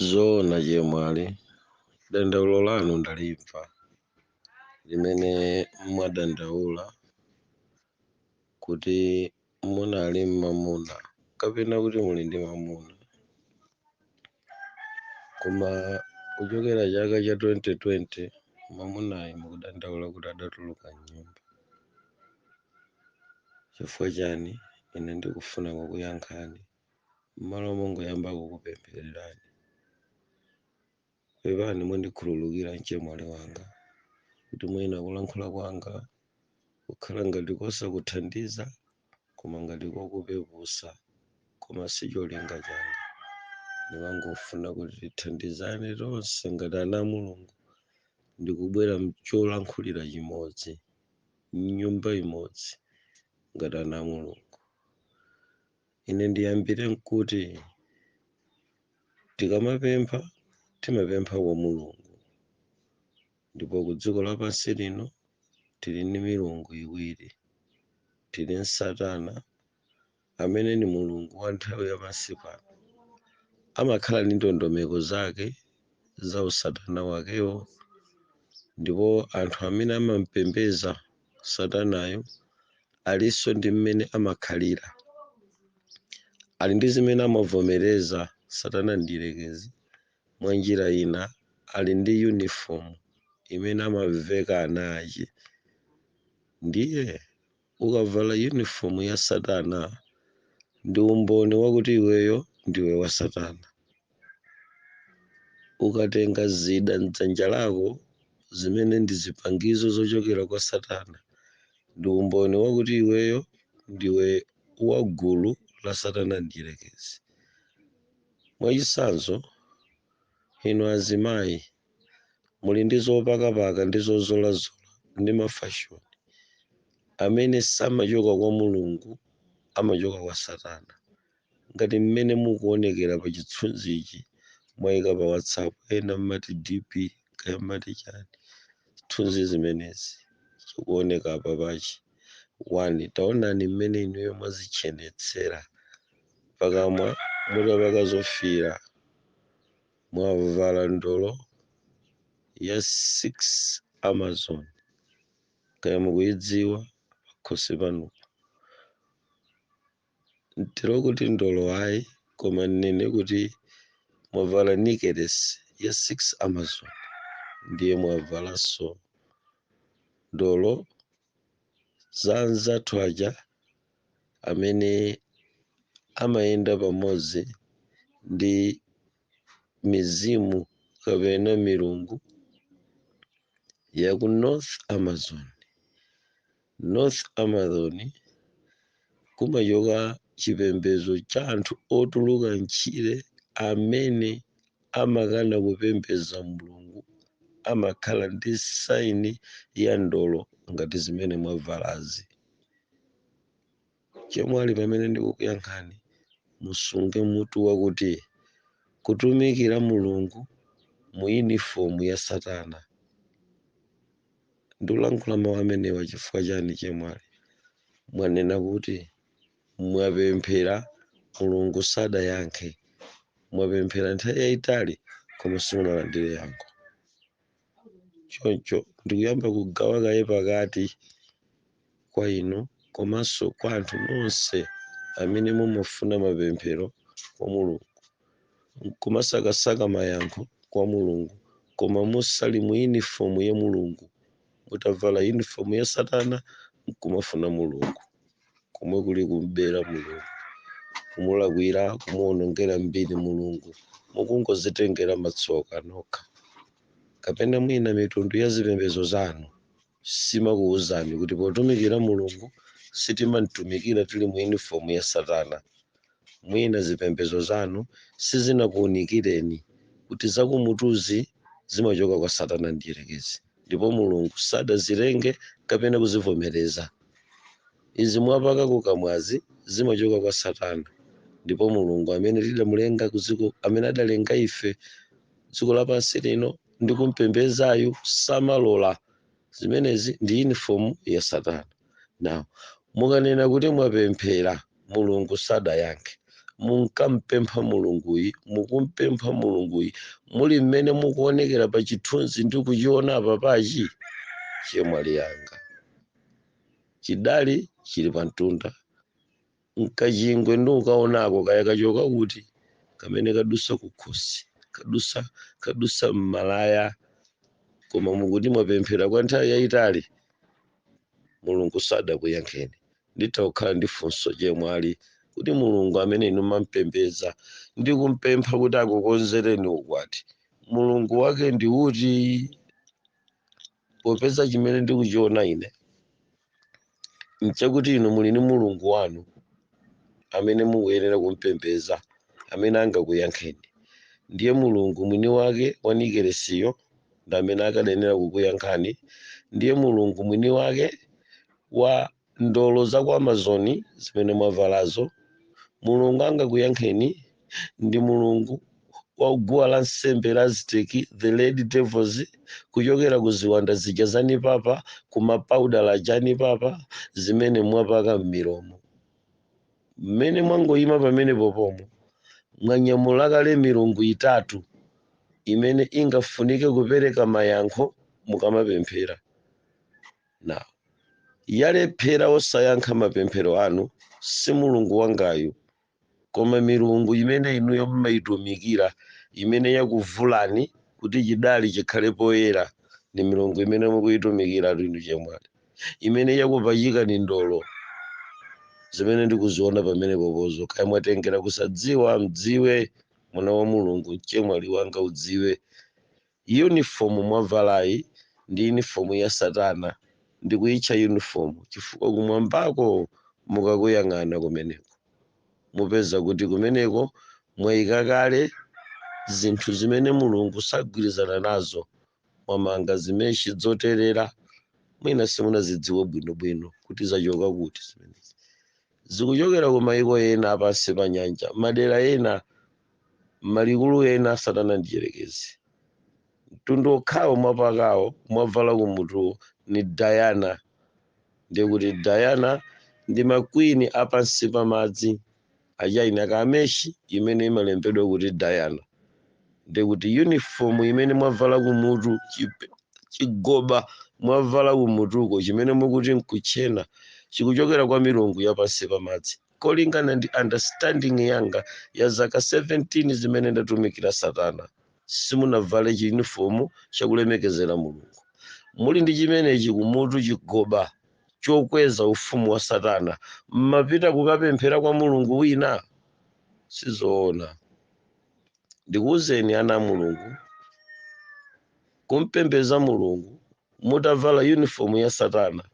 Zoona chemwali, dandaulo lanu ndalimva limene mwadandaula kuti munali mmamuna kapena kuti muli ndi mamuna, koma kuchokera chaka cha 2020 mamunayi mukudandaula kuti adatuluka m'nyumba. Chifukwa chani? Ine ndikufuna kukuyankhani m'malo mongoyamba kukupemphererani. Pepani mwandikhululukira mchemwali wanga kuti mwina kulankhula kwanga kukhala ngati kosakuthandiza koma ngati kokupepusa, koma si cholinga changa. Ndimangofuna kuti tithandizane tonse ngati ana a Mulungu ndikubwera mcholankhulira chimodzi m'nyumba imodzi ngati ana a Mulungu. Ine ndiyambire nkuti tikamapempha timapempha kwa Mulungu, ndipo ku dziko lapansi lino tili ndi milungu iwiri. Tili satana amene ni mulungu wa nthawi yapansi pano, amakhala ndi ndondomeko zake za usatana wakewo, ndipo anthu amene amampembedza satanayo alinso ndi mmene amakhalira. Ali ndi zimene amavomereza satana ndiyerekezi. Mwa njira ina ali ndi uniform imene amaveka ana ache. Ndiye ukavala uniform ya satana ndi umboni wakuti iweyo ndiwe wa satana. Ukatenga zida m'dzanja lako zimene ndi zipangizo zochokera kwa satana, ndi umboni wakuti iweyo ndiwe wa gulu la satana ndiyerekezi. Mwachitsanzo, inu azimayi muli ndi zopakapaka ndi zozolazola ndi mafashoni amene samachoka kwa Mulungu, amachoka kwa satana. Ngati mmene mukuonekera pa chithunzi ichi mwayika pa WhatsApp, ena mmati DP kaya mmati chani, zithunzi zimenezi zikuoneka apa pachi. Taonani mmene inuyo mwazichenetsera pakamwa mutapaka zofiira, mwavala ndolo ya 6 Amazon kaya mukuyidziwa pakhosi panu. Ntero kuti ndolo ayi, koma nene kuti mwavala nikelesi ya 6 Amazon, ndiye mwavalanso ndolo za anzathu aja amene amayenda pamodzi ndi mizimu kapena milungu ya ku North Amazon. North Amazon kumachoka chipembedzo cha anthu otuluka mchire amene amakana kupembedza Mulungu, amakhala ndi saini ya ndolo ngati zimene mwavalazi. Chemwali pamene ndikukuyankhani musunge mutu wakuti kutumikira Mulungu mu uniform ya satana. Ndikulankhula mawu amenewa chifukwa chani chemwali? Mwanena kuti mwapemphera Mulungu sadayankhe, mwapemphera nthawi yayitali koma simunalandire yankho. Choncho ndikuyamba kugawa kaye pakati kwa inu komanso kwa anthu nonse amene mumafuna mapemphero kwa Mulungu, kumasakasaka mayankho kwa Mulungu, koma musali mu uniform ya Mulungu, mutavala uniform ya satana nkumafuna Mulungu, komwe kuli kumbera Mulungu, kumulakwira, kumuwonongera mbiri Mulungu, mukungozitengera matsoka nokha. Kapena mwina mitundu ya zipembedzo zanu simakuwuzani kuti potumikira Mulungu sitimamtumikira tili mu uniform ya satana. Mwina zipembedzo zanu sizinakuunikireni kuti zakumutuzi zimachoka kwa satana ndiyerekezi, ndipo Mulungu sadazilenge kapena kuzivomereza. Izi mwapaka kukamwazi zimachoka kwa satana, ndipo Mulungu amene tidamulenga kuziko, amene adalenga ife dziko lapansi lino ndi kumpembedzayo, samalola. Zimenezi ndi uniform ya satana. Now mukanena kuti mwapemphera Mulungu sadayankhe, munkampempha mulunguyi, mukumpempha mulunguyi, muli mmene mukuonekera pa chithunzi ndi kuchiona apa pachi, chemwali yanga. Chidali chili pa mtunda, mkachingwe ndi ukaonako kaya kachoka kuti kamene kadusa kukhosi, kadusa mmalaya, koma mukuti mwapemphera kwa nthawi yayitali, mulungu sadakuyankheni. Nditha kukhala ndi funso chemwali kuti mulungu amene inu mampembedza ndi kumpempha kuti akukonzereni ukwati, mulungu wake ndi uti? Popeza chimene ndikuchiona ine nchakuti inu muli ni mulungu wanu amene mukuyenera kumpembedza, amene angakuyankheni. Ndiye mulungu mwini wake wanikeresiyo ndi amene akayenera kukuyankhani. Ndiye mulungu mwini wake wa ndolo za ku Amazoni zimene mwavalazo. Mulungu angakuyankheni ndi mulungu wa guwa la nsembe la Azteki, the Red Devils, kuchokera ku ziwanda zija zanipapa, kumapauda la janipapa zimene mwapaka m'milomo. Mmene mwangoyima pamene popomo mwanyamula kale milungu itatu imene ingafunike kupereka mayankho mukamapemphera. Now, yalephera osayankha mapemphero anu si mulungu wangayu, koma milungu imene inuyo mmayitumikira, imene yakuvulani kuti chidali chikhale poyera, ndi milungu imene mukuyitumikira inu chemwali, imene yakupachika ni ndolo zimene ndikuziona pamene popozo. Kaya mwatengera kusadziwa, mdziwe mwana wa mulungu, chemwali wanga udziwe. Uniform mwavalayi ndi uniform ya satana, ndikuyitcha uniform chifukwa kumwambako mukakuyang'ana kumeneko mupeza kuti kumeneko mwayika kale zinthu zimene mulungu sagwirizana nazo. Mwamanga zimeshi zoterera, mwina simunazidziwe bwinobwino kuti zachoka kuti zimenezi. Zikuchokera ku mayiko ena apansi pa nyanja, madera ena, malikulu ena satana ndiyerekezi. Mtundu okhawo mwapakawo mwavala kumutu ni Diana. Ndiye kuti Diana ndi makwini apansi pa madzi achaina kameshi imene imalembedwa kuti Diana. Ndiye kuti uniform imene mwavala kumutu, chigoba mwavala kumutuko chimene mukuti nkuchena, chikuchokera kwa milungu yapansi pa madzi. Kolingana ndi understanding yanga ya zaka 17 zimene ndatumikira satana, simunavale chi uniform chakulemekezera mulungu. Muli ndi chimenechi kumutu, chigoba chokweza ufumu wa satana, mmapita kukapemphera kwa mulungu wina, sizoona. Ndikuwuzeni ana a mulungu, kumpembedza mulungu mutavala uniform ya satana,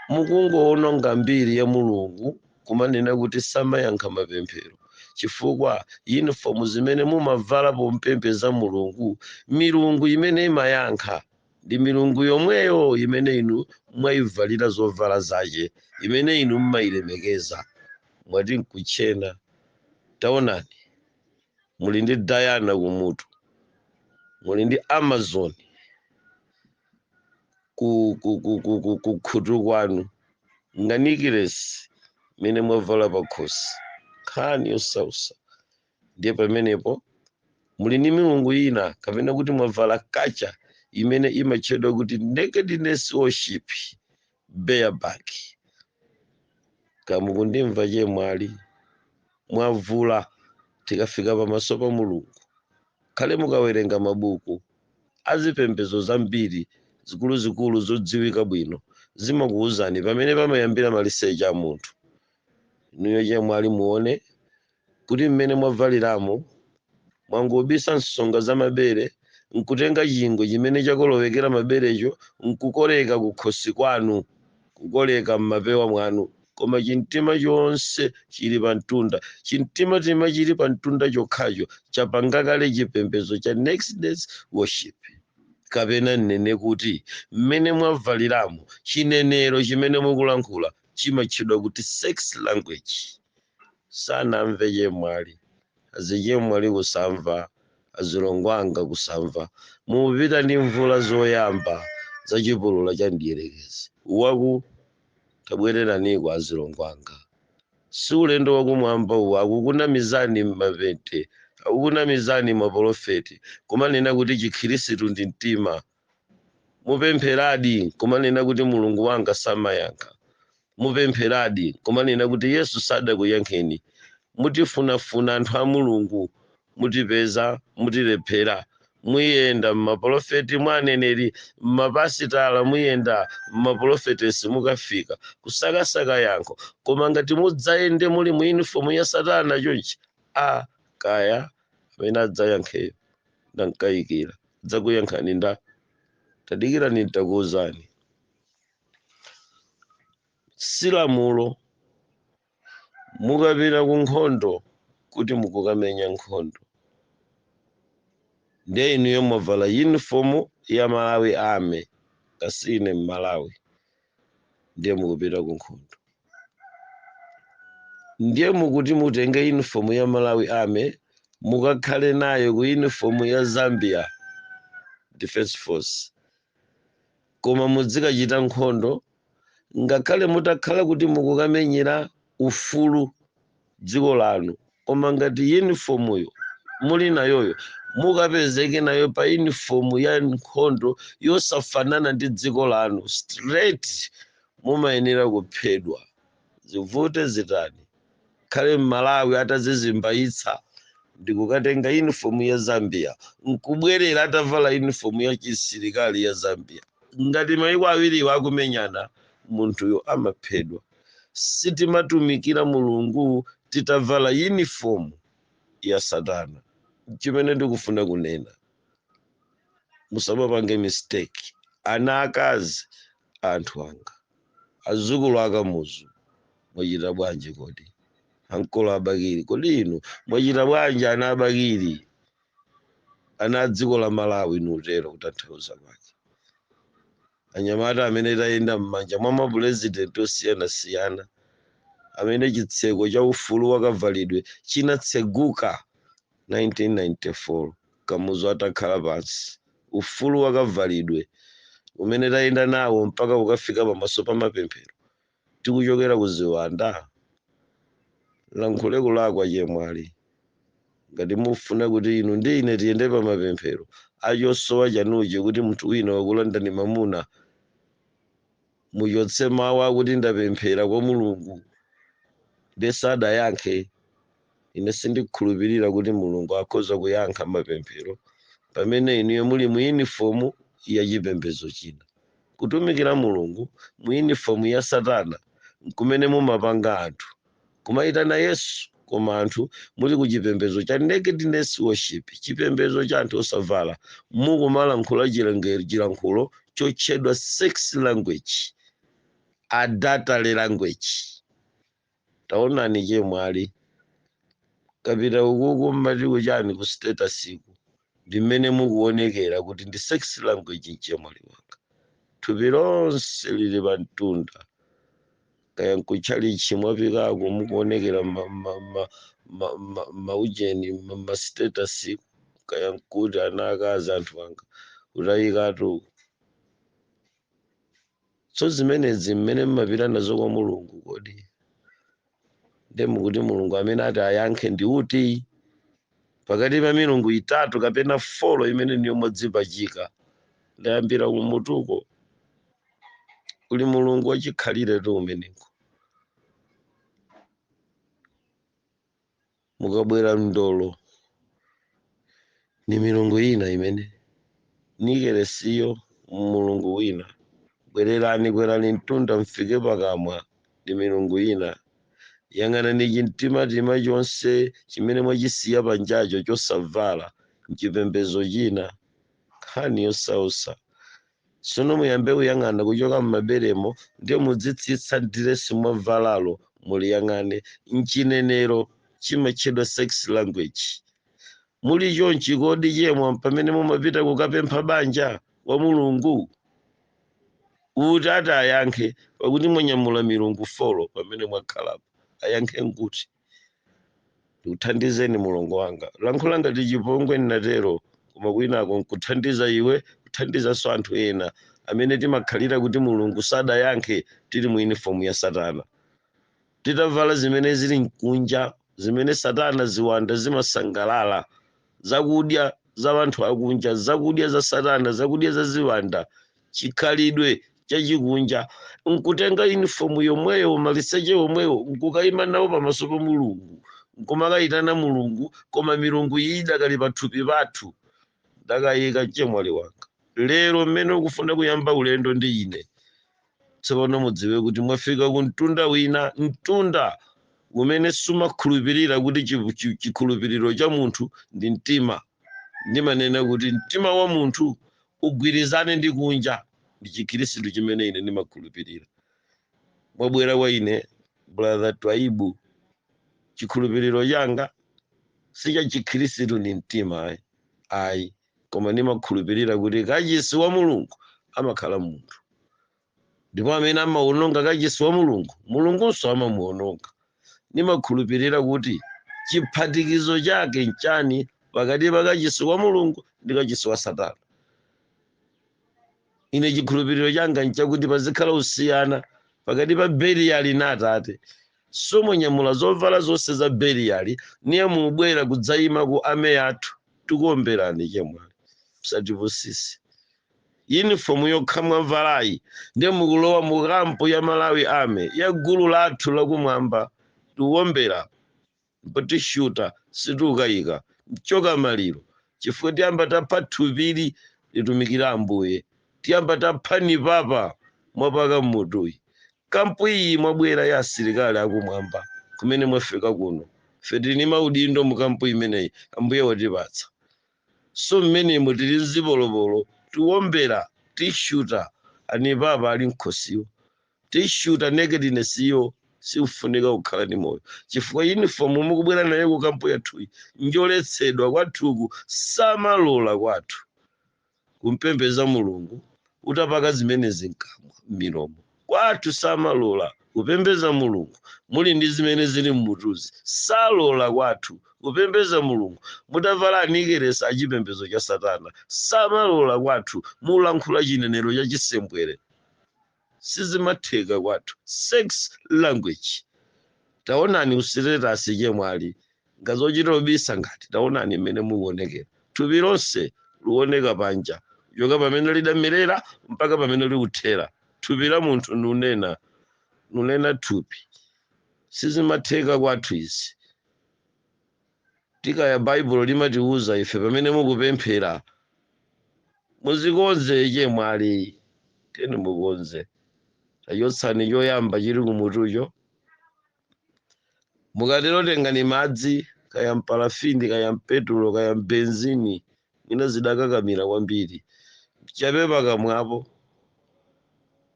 mukungoononga mbiri ya mulungu kumanena kuti samayankha mapemphero, chifukwa uniform zimene mumavala pompembedza mulungu, milungu imene imayankha ndi milungu yomweyo imene inu mwayivalira zovala zache, imene inu mmayilemekeza. Mwati nkuchena. Taonani, muli ndi Diana kumutu, muli ndi Amazon kukhutu kwanu, nganikiresi mene mwavala pakhosi, nkhani yosausa. Ndiye pamenepo muli ndi milungu ina kapena kuti mwavala kacha imene imatchedwa kuti nakedness worship, bareback. Kamukundimva chemwali, mwavula tikafika pamaso pa mulungu, khale mukawerenga mabuku azipembedzo zambiri zikuluzikulu zodziwika bwino, zimakuwuzani pamene pamayambira maliseche a munthu. Inuyo chemwali muone kuti mmene mwavaliramo mwangobisa nsonga za mabere, nkutenga chingwe chimene chakolowekera maberecho nkukoleka kukhosi kwanu, kukoleka mmapewa mwanu, koma chintima chonse chili pa mtunda. Chintima chili pa mtunda chokhacho chapanga kale chipembedzo cha next days worship. Kapena nene kuti mmene mwavaliramo chinenero chimene mukulankhula chimatchedwa kuti sex language. Sanamve chemwali, azichemwali kusamva, azilongwanga kusamva. Mupita ndi mvula zoyamba za chipulula cha ndiyerekezi. Waku tabwereraniko azilongwanga. si ulendo wakumwamba uwu, akukunamizani m'mapete, akukunamizani maprofeti, kumanena kuti chikhirisitu ndi mtima. Mupempheradi kumanena kuti mulungu wanga samayankha. Mupempheradi kumanena kuti Yesu sadakuyankheni. Mutifunafuna anthu a mulungu, mutipeza, mutilephera. Muyenda m'maprofeti, mwa aneneri, m'mapasitala, muyenda m'maprofetesi, mukafika kusakasaka yankho. Koma ngati mudzayende muli mu uniform ya satana chonchi, kaya amene adzayankheyo ndankayikira, adzakuyankhani nda tadikirani ntakuwuzani. Silamulo mukapita ku nkhondo kuti mukukamenya nkhondo, ndiye inuyo mwavala uniform ya Malawi Army, kasine m'Malawi, ndiye mukupita ku nkhondo. Ndiye mukuti mutenge uniform ya Malawi Army mukakhale nayo ku uniform ya Zambia Defense Force, koma mudzikachita nkhondo ngakhale mutakhala kuti mukukamenyera ufulu dziko lanu, koma ngati uniformuyo muli nayoyo mukapezeke nayo pa uniform ya nkhondo yosafanana ndi dziko lanu, straight mumayenera kuphedwa. Zivute zitani khale m'Malawi atazizimbayitsa ndikukatenga uniform ya Zambia, nkubwerera atavala uniform ya chisilikali ya Zambia, ngati mayiko awiriwo akumenyana munthuyo amaphedwa. Sitimatumikira mulungu titavala uniform ya satana. Chimene ndikufuna kunena, musapange mistake. Ana akazi anthu anga, azukulu akamuzu, mwachita bwanji kodi? Ankolo abakiri kodi inu mwachita bwanji? Ana abakiri, ana adziko la Malawi nutero kutanthauza kwake. Anyamata amene tayenda m'manja mwa mapurezidenti osiyanasiyana, amene chitseko cha ufulu wakavalidwe chinatseguka 1994 kamuzu atakhala pansi. Ufulu wakavalidwe umene tayenda nawo mpaka ukafika pamaso pa mapemphero, tikuchokera ku ziwanda. Lankhule kulakwa chemwali, ngati mufuna kuti inu ndi ine tiyende pa mapemphero achosowa chanuchi kuti munthu wina wakulandani mamuna, muchotse mawu akuti ndapemphera kwa mulungu ndesadayankhe. Ine sindikhulupirira kuti mulungu akhoza kuyankha mapemphero pamene inuyo muli mu uniform ya chipembedzo china. Kutumikira mulungu mu uniform ya satana kumene mumapanga anthu kumayitana Yesu, koma anthu muli ku chipembedzo cha nakedness worship, chipembedzo cha anthu osavala, mukumalankhula chilankhulo chotchedwa sex language, adultery language. Taonani chemwali, kapita ukuku mmati kuchani ku statasiku, ndimene mukuonekera kuti ndi sex language chemwali wanga. Thupi lonse lili pa mtunda, kaya nkuchalichi mwapikako mukuonekera maujeni mastatasiku, kaya nkuti ana akazi anthu anga utayikatu. So zimenezi mmene mmapita nazo kwa mulungu kodi? Mukuti mulungu amene ati ayankhe ndi uti? Pakati pa milungu itatu kapena 4 imene niyo mwadzipachika, ndayambira kumutuko, uli mulungu wachikhalire tu umeneko. Mukabwera mndolo ni milungu ina imene nikeresiyo mulungu wina. Bwererani kwerani mtunda mfike pakamwa, ndi milungu ina. Yang'anani chimtima chonse chimene mwachisiya panjacho chosavala mchipembedzo china, nkhani yosausa. Tsono muyambe kuyang'ana kuchoka m'maberemo, ndiye mudzitsitsa diresi mwavalalo muliyang'ane. Mchinenero chimatchedwa sex language. Muli chonchi kodi chemwa pamene mumapita kukapempha banja wa mulungu kuti ati ayankhe, pakuti mwanyamula milungu 4 pamene mwakhalapo, ayankhe nkuti? Ndikuthandizeni mulungu wanga. Lankhula ngati chipongwe ndinatero, koma kwinako nkuthandiza iwe, kuthandizanso anthu ena amene timakhalira kuti mulungu sadayankhe tili mu uniform ya satana. titavala zimene zili mkunja, zimene satana ziwanda zimasangalala, zakudya za wanthu akunja, zakudya za satana, zakudya za ziwanda, chikhalidwe chachikunja, nkutenga uniform yomweyo, maliseche omweyo, nkukayima nawo pamaso pa Mulungu, nkumakayitana Mulungu, koma milungu iyi idakali pathupi pathu. Ndakayika chemwali wanga. Lero mmene ukufuna kuyamba ulendo ndi ine, tsopano mudziwe kuti mwafika ku mtunda wina, mtunda umene sumakhulupirira kuti chikhulupiriro cha munthu ndi mtima. Ndimanena kuti mtima wa munthu ugwirizane ndi kunja, ndi chikhristu chimene ine ndimakhulupirira. Mwabwera kwa ine brother Twaibu, chikhulupiriro changa si cha chikhristu ndi mtima ayi, koma ndimakhulupirira kuti kachisi wa Mulungu amakhala munthu, ndipo amene amawononga kachisi wa Mulungu, Mulungunso amamuwononga. Ndimakhulupirira kuti chiphatikizo chake nchani pakati pa kachisi wa Mulungu ndi kachisi wa satana. Ine chikhulupiriro changa nchakuti pazikhala usiyana pakati pa Beliyali na Atate. Somonyamula zovala zonse za Beliyali niye mubwera kudzayima ku ame yathu, tikuomberani chemwali msatipusisi. Uniform yokha mwavalayi ndiye mukulowa mu kampu ya Malawi ame ya gulu lathu lakumwamba, tikuombera potishuta situkayika mchoka maliro, chifukwa tiyamba tapha thupili litumikira Ambuye, tiyamba taphani papa mwapaka mmutuyi. Kampu iyi mwabwera ya asilikali akumwamba kumene mwafika kuno, feti ni maudindo mu kampu imeneyi Ambuye watipatsa. So mmenemo tili nzipolopolo, tikuombera tishuta ani papa ali mkhosiwo, tishuta nakedness iyo siufunika kukhala ndi moyo, chifukwa uniform mukubwera naye ku kampu yathuyi njoletsedwa kwathuku, samalola kwathu kumpembedza Mulungu utapaka zimene zinkamwa milomo kwathu, samalola kupembedza Mulungu muli ndi zimene zili mmutuzi, salola kwathu kupembedza Mulungu mutavala anikeresa achipembedzo cha satana, samalola kwathu mulankhula chinenero cha chisembwere, sizimatheka kwathu. Sex language, taonani usitetasi chemwali ngazochita obisa ngati, taonani mmene mukuonekera, thupi lonse luoneka panja, yoka pamene lidamerera mpaka pamene likuthera. Thupi la munthu nunena thupi, sizimatheka kwathu izi. Tikaya Baibulo limatiuza ife pamene mukupemphera muzikonze chemwali, teni mukonze. Tachotsani choyamba chiri kumutucho, mukatero tengani madzi, kaya mpalafini, kaya mpetulo, kaya mbenzini, ina zidakakamira kwambiri, chapepa kamwapo.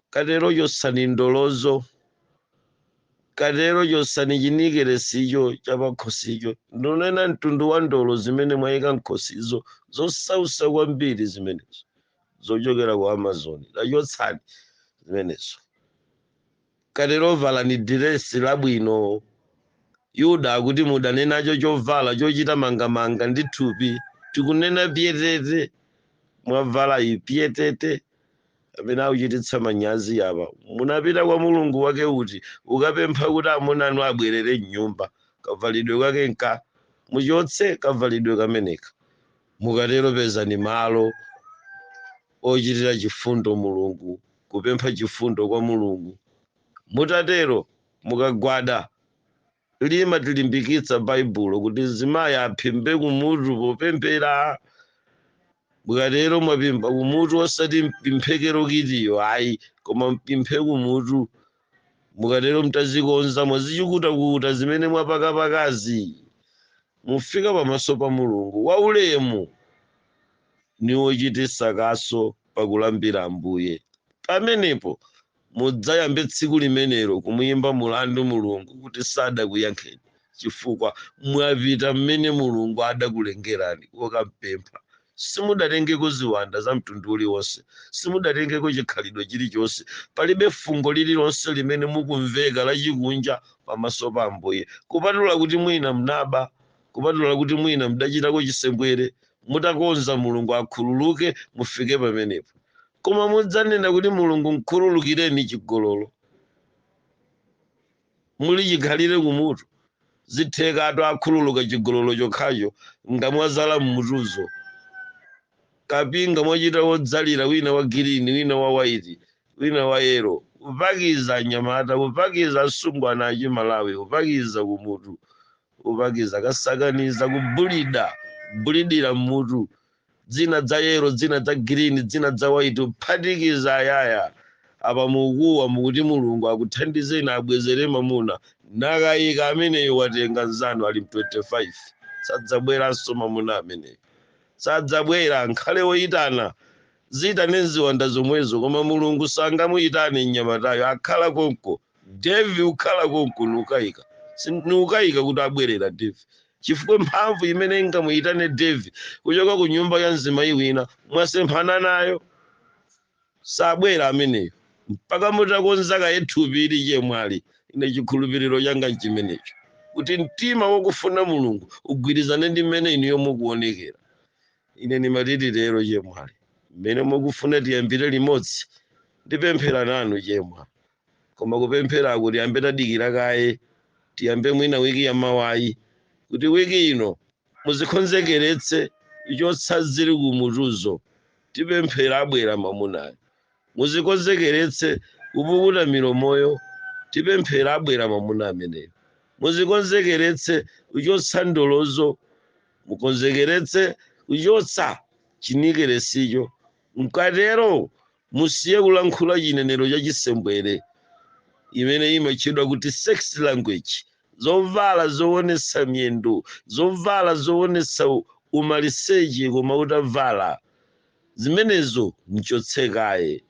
Katero chotsani ndolozo, katero chotsani chinikeresicho chapakhosicho. Ndonena mtundu wa ndolo zimene mwayika nkhosizo zosausa kwambiri zimenezo, zochokera ku Amazon, tachotsani zimenezo. Katero valani diresi labwino, Yuda akuti mudanenacho chovala chochita mangamanga ndi thupi, tikunena pyetete, mwavala ipyetete, amene akuchititsa manyazi yapa. Munapita kwa Mulungu wake uti ukapempha kuti amuna anu abwerere mnyumba, kavalidwe kake nka muchotse kavalidwe kameneka. Mukatero pezani malo ochitira chifundo Mulungu, kupempha chifundo kwa Mulungu. Mutatero mukagwada limatilimbikitsa Baibulo kuti zimayi aphimbe kumutu popemphera. Mukatero mwapimba kumutu osati mpimphekero kitiyo ayi, koma mpimphe kumutu. Mukatero mtazikonza mwazichikutakuta zimene mwapakapakazi, mufika pamaso pa Mulungu waulemu niwochititsa kaso pakulambira Ambuye. Pamenepo mudzayambe tsiku limenelo kumuyimba mulandu Mulungu kuti sadakuyankheni, chifukwa mwapita mmene Mulungu adakulengerani wokampempha. Simudatengeko ziwanda za mtundu uliwonse, simudatengeko chikhalidwe chilichonse, palibe fungo lililonse limene mukumveka lachikunja pamaso pa Ambuye, kupatula kuti mwina mnaba, kupatula kuti mwina mdachitako chisembwere, mutakonza Mulungu akhululuke mufike pamenepo. Koma mudzanena kuti Mulungu mkhululukireni chigololo, muli chikhalire kumutu zitheka akhululuka chigololo chokhacho ngamwazala mmutuzo kapinga mwachita wodzalira wina wa girini wina wa waiti wina wa yero upakiza nyamata upakiza asungwana achi Malawi upakiza kumutu upakiza kasakaniza kubulidira mmutu dzina dza yero dzina dza girini dzina dza waiti uphatikiza ayaya apa mukuwa mukuti Mulungu akuthandizeni abwezere mamuna nakayika ameneyo watenga nzanu ali 25 sadzabweranso mamuna ameneyo sadzabwera nkhale woyitana zita nenziwanda zomwezo koma Mulungu sangamuyitane mnyamatayo akhala konko Devi ukhala konko nukayika kuti abwerera Devi chifukwa mphamvu imene ingamuyitane Devi kuchoka ku nyumba ya mzimayi wina mwasemphana nayo sabwera ameneyo mpaka mutakonzaka yethupi ili chemwali. Ine chikhulupiriro changa nchimenecho kuti mtima wokufuna Mulungu ugwirizane ndi mmene inu mukuonekera. Ine nimatiti lero chemwali mmene mukufuna tiyambire limodzi ndipemphera nanu chemwa koma kupemphera kuti tiyambe tadikira kaye tiyambe mwina wiki ya mawayi kuti wiki ino muzikonzekeretse ichotsa ziri kumutuzo tipemphera abwera mamunayo muzikonzekeretse kupukuta milomoyo tipemphera abwera mamuna ameneyo muzikonzekeretse kuchotsa ndolozo mukonzekeretse kuchotsa chinikeresicho mkatero musiye kulankhula chinenero cha chisembwere imene imachedwa kuti sex language zovala zoonesa miyendo zovala zoonesa umaliseche koma utavala zimenezo mchotsekaye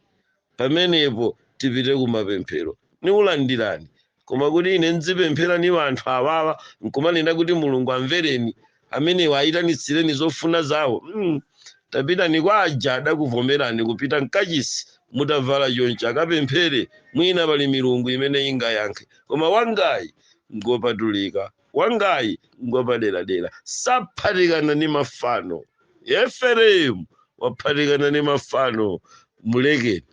pamenepo tipite kumapemphero niulandirani koma kuti ine nzipemphera ni anthu awawa nkumanena kuti Mulungu amvereni amenewo ayitanitsireni zofuna zawo tapita ni kwa aja adakuvomerani kupita mkachisi mutavala choncho akapemphere mwina pali milungu imene ingayankhe koma wangayi ngopatulika wangayi ngopaderadera saphatikana ni mafano Efereimu waphatikana ni mafano mulekeni